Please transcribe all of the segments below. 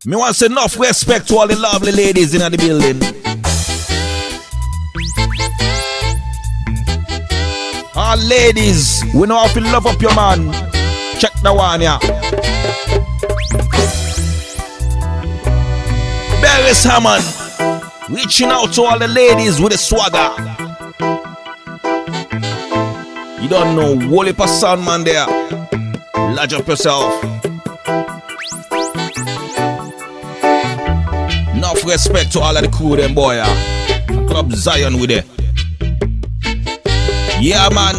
Me want to say enough respect to all the lovely ladies in the building. All ladies, we know how to love up your man. Check the one, yeah. Barris Hammond, reaching out to all the ladies with the swagger. You don't know, hold up a sound man there. Lodge up yourself. Enough respect to all of the crew, them boy. Club Zion with it. Yeah, man.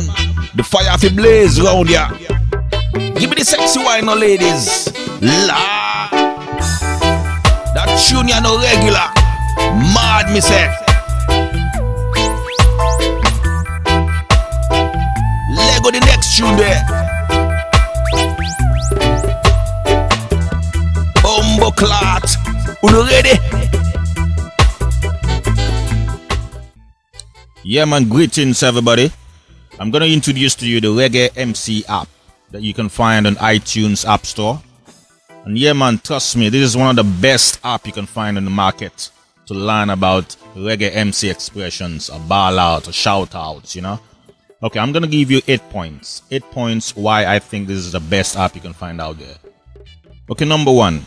The fire fi blaze round ya. Give me the sexy wine, no ladies. La. That tune ya no regular. Mad, me say. Lego the next tune there. Bumbo clot. Uno ready? Yeah, man, greetings everybody. I'm gonna introduce to you the Reggae MC app that you can find on iTunes App Store. And yeah, man, trust me, this is one of the best app you can find on the market to learn about Reggae MC expressions, or ball out, or shout outs, you know. Okay, I'm gonna give you 8 points. 8 points why I think this is the best app you can find out there. Okay, number 1.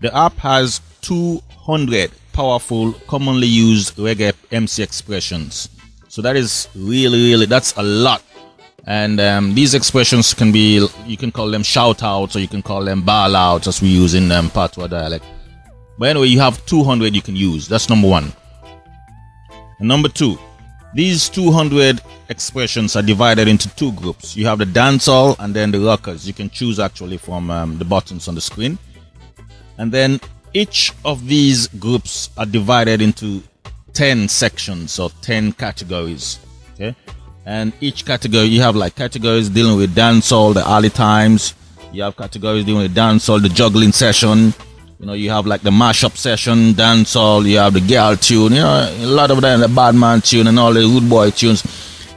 The app has 200 powerful, commonly used Reggae MC expressions. So that is really, that's a lot. And these expressions can be, you can call them shout outs, or you can call them ball outs, as we use in Patois dialect. But anyway, you have 200 you can use. That's number 1. And number 2, these 200 expressions are divided into 2 groups. You have the dancehall and then the rockers. You can choose actually from the buttons on the screen. And then each of these groups are divided into 10 sections or 10 categories. Okay, and each category, you have like categories dealing with dancehall, the early times. You have categories dealing with dancehall, the juggling session. You know, you have like the mashup session, dancehall. You have the girl tune. You know, a lot of them, the bad man tune and all the rude boy tunes.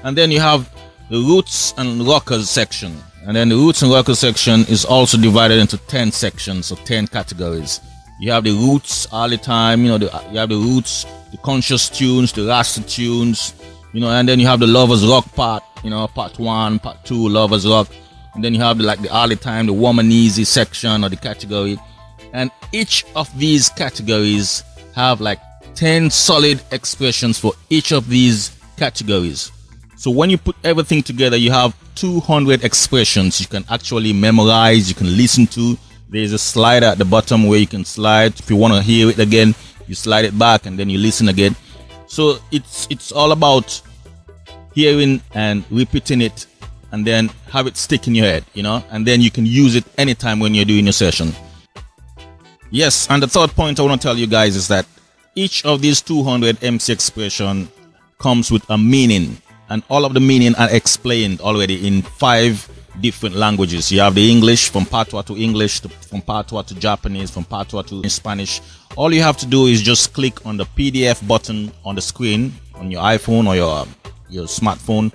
And then you have the roots and rockers section. And then the roots and rockers section is also divided into 10 sections or 10 categories. You have the roots all the time, you know, you have the roots, the conscious tunes, the rasta tunes, you know, and then you have the lovers rock part, you know, part 1, part 2, lovers rock. And then you have like the all the time, the warm and easy section or the category. And each of these categories have like 10 solid expressions for each of these categories. So when you put everything together, you have 200 expressions you can actually memorize, you can listen to. There's a slider at the bottom where you can slide. If you want to hear it again, you slide it back and then you listen again. So it's all about hearing and repeating it and then have it stick in your head, you know, and then you can use it anytime when you're doing your session. Yes, and the third point I want to tell you guys is that each of these 200 MC expression comes with a meaning. And all of the meaning are explained already in 5 different languages. You have the English, from Patois to English, from Patois to Japanese, from Patois to Spanish. All you have to do is just click on the PDF button on the screen on your iPhone or your smartphone,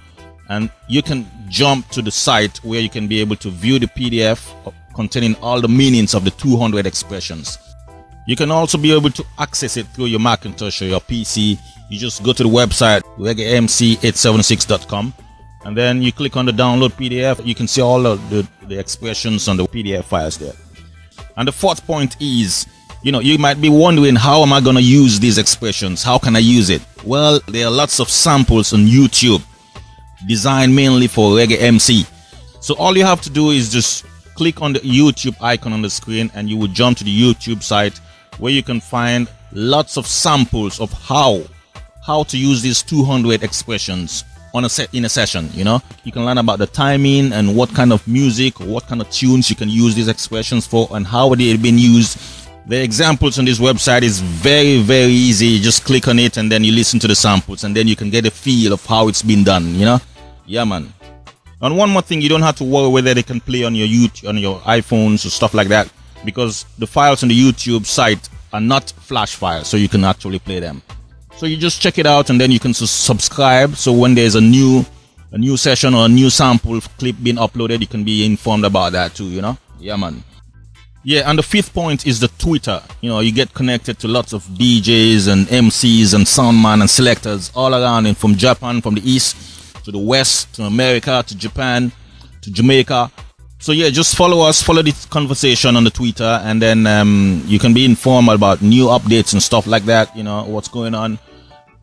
and you can jump to the site where you can be able to view the PDF containing all the meanings of the 200 expressions. You can also be able to access it through your Macintosh or your PC. You just go to the website reggaemc876.com and then you click on the download PDF. You can see all of the expressions on the PDF files there. And the fourth point is, you know, you might be wondering, how am I going to use these expressions? How can I use it? Well, there are lots of samples on YouTube designed mainly for Reggae MC. So all you have to do is just click on the YouTube icon on the screen and you will jump to the YouTube site where you can find lots of samples of how to use these 200 expressions in a session. You know, you can learn about the timing and what kind of music or what kind of tunes you can use these expressions for and how they've been used. The examples on this website is very easy. You just click on it and then you listen to the samples and then you can get a feel of how it's been done, you know. Yeah, man. And one more thing, you don't have to worry whether they can play on your YouTube, on your iPhones or stuff like that, because the files on the YouTube site are not flash files, so you can actually play them. So you just check it out and then you can subscribe, so when there's a new session or a new sample clip being uploaded, you can be informed about that too, you know. Yeah, man. Yeah, and the fifth point is the Twitter. You know, you get connected to lots of DJs and MCs and soundman and selectors all around, and from Japan, from the east to the west, to America, to Japan, to Jamaica. So yeah, just follow us, follow the conversation on the Twitter, and then you can be informed about new updates and stuff like that, you know, what's going on.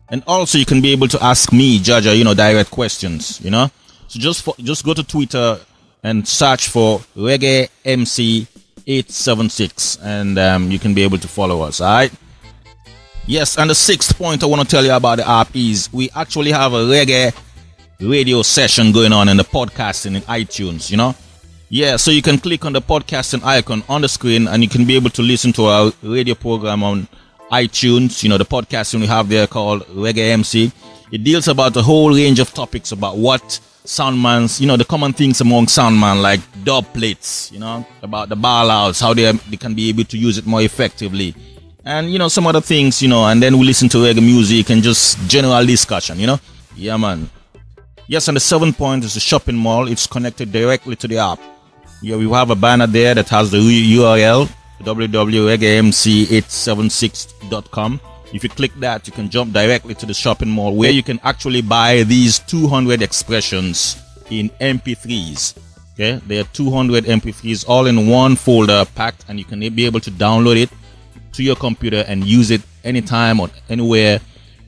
And also you can be able to ask me, JaJa, you know, direct questions, you know. So just go to Twitter and search for Reggae MC 876, and you can be able to follow us. All right. Yes, and the sixth point I want to tell you about the app is we actually have a reggae radio session going on in the podcasting in iTunes, you know. Yeah, so you can click on the podcasting icon on the screen and you can be able to listen to our radio program on iTunes. You know, the podcasting we have there called Reggae MC. It deals about a whole range of topics about what soundmans, you know, the common things among soundman, like dub plates, you know, about the ball outs, how they can be able to use it more effectively, and you know, some other things, you know. And then we listen to reggae music and just general discussion, you know. Yeah, man. Yes, and the seventh point is the shopping mall. It's connected directly to the app. Yeah, we have a banner there that has the URL www.reggaemc876.com. If you click that, you can jump directly to the shopping mall where you can actually buy these 200 expressions in MP3s. Okay, there are 200 MP3s all in one folder packed, and you can be able to download it to your computer and use it anytime or anywhere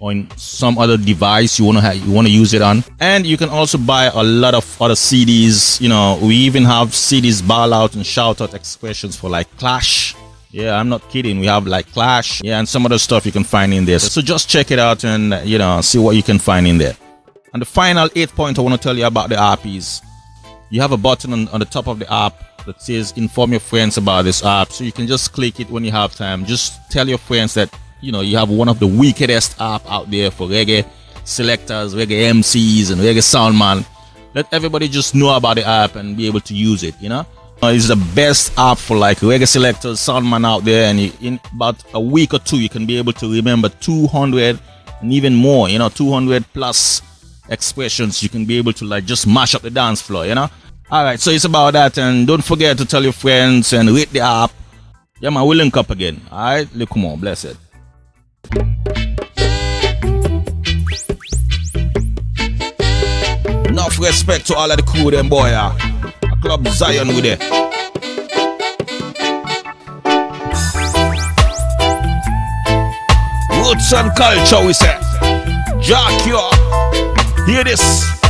on some other device you want to use it on. And you can also buy a lot of other CDs. You know, we even have CDs ball out and shout out expressions for like Clash. Yeah, I'm not kidding. We have like Clash, yeah, and some other stuff you can find in there. So just check it out and, you know, see what you can find in there. And the final 8th point I want to tell you about the app is you have a button on the top of the app that says inform your friends about this app. So you can just click it when you have time. Just tell your friends that, you know, you have one of the wickedest app out there for reggae selectors, reggae MCs, and reggae soundman. Let everybody just know about the app and be able to use it, you know. It's the best app for like reggae selectors, soundman out there, and in about a week or two you can be able to remember 200 and even more, you know, 200 plus expressions. You can be able to like just mash up the dance floor, you know. All right, so it's about that, and don't forget to tell your friends and rate the app. Yeah, man, we'll link up again. All right, look, come on, bless it. Enough respect to all of the crew, them boy. Club Zion with it. Roots and culture, we say. Jack, you hear this?